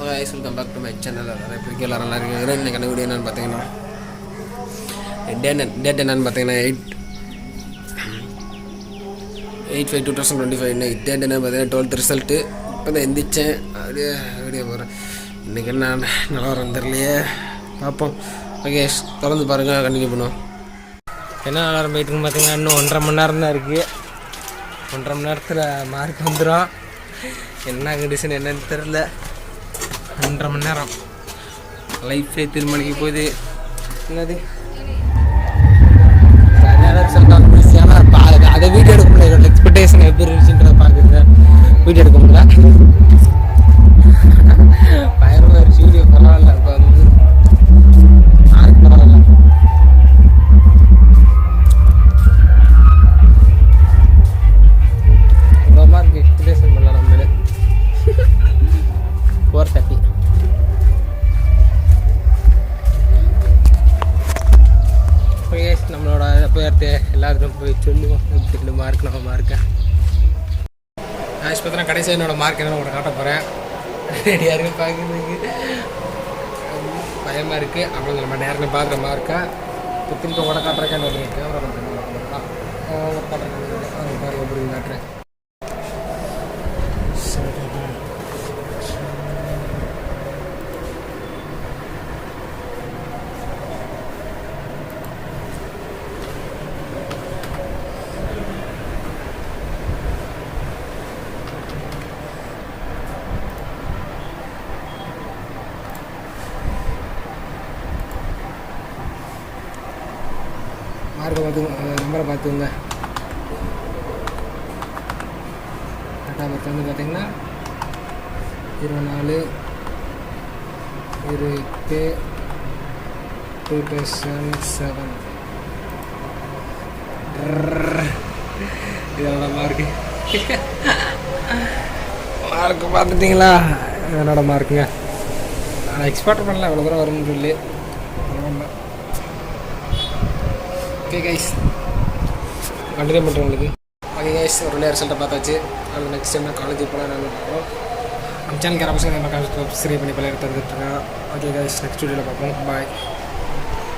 Hello guys, welcome back to my channel. எப்படி எல்லோரும் நல்லா இருக்கிறாங்க. இன்றைக்கி வீடியோ என்னென்னு பார்த்தீங்கன்னா டேட் என்னென்னு பார்த்தீங்கன்னா 8/5/2025. இன்னைக்கு டேட் என்ன பார்த்தீங்கன்னா 12th ரிசல்ட்டு. இப்போ தான் எந்திரிச்சேன், அப்படியே வீடியோ போகிறேன். இன்றைக்கி என்ன நல்லா வரும் தெரியலையே, பார்ப்போம். ஓகே, தொடர்ந்து பாருங்கள், கண்டினியூ பண்ணுவோம். என்ன நல்லா போயிட்டுருக்குன்னு பார்த்தீங்கன்னா இன்னும் 1.5 மணி நேரம் தான் இருக்குது. 1.5 மணி நேரத்தில் மார்க் வந்துடும். என்ன கண்டிஷன் என்னன்னு தெரில. 1.5 மணி நேரம் லைஃபே தீர்மானிக்க போகுது. என்னது சரியான ரிசல்ட் ஆகும். ஆனால் அதை வீடியோ எடுக்க முடியல. எக்ஸ்பெக்டேஷன் எப்படி இருந்துச்சுன்றதை பார்க்குறேன். வீடியோ எடுக்க முடியல. பயமாக இருந்துச்சு. வீடியோ பரவாயில்ல. இப்போ வந்து மார்க் பரவாயில்ல. இவ்வளோ மார்க் எக்ஸ்பெக்டேஷன் பண்ணலாம் நம்மளே. 430. நம்மளோட பேர்த்து எல்லாத்துக்கும் போய் சொல்லுவோம். எப்படி மார்க் நம்ம மார்க்கை ஆச்சு பார்த்தா கடைசியாக என்னோடய மார்க் என்ன உங்களை காட்ட போகிறேன். ரெடியாக இருக்கு பார்க்குறதுக்கு பயமாக இருக்குது. அப்புறம் நம்ம நேரம் பார்க்குற மார்க்கை இப்போ திரும்ப உட காட்டுறேன். கேமரா காட்டுறேன் பாருங்க, எப்படி காட்டுறேன். மார்க்கை பார்த்துங்க, நம்பரை பார்த்துங்க. டேட்டா பர்த் வந்து பார்த்திங்கன்னா 24/8/2007. இதோட மார்க்கு பார்த்துட்டிங்களா? என்னோட மார்க்குங்க. நான் எக்ஸ்பெக்ட் பண்ணல இவ்வளோ தூரம் வரும்னு சொல்லி. ஓகே கைஸ், கண்டினியூ பண்ணுறேன் உங்களுக்கு. ஓகே கைஸ், ஒரு ரிசல்ட்டை பார்த்தாச்சு. அது நெக்ஸ்ட் டைம் காலேஜ் போனால் நாங்கள் பார்க்குறோம். நம்ம சேனலுக்கு யாராவது நம்ம சப்ஸ்கிரைப் பண்ணி பழைய எடுத்து வந்துட்டுருக்கேன். ஓகே கைஸ், நெக்ஸ்ட் வீடியோவில் பார்ப்போம். பாய்.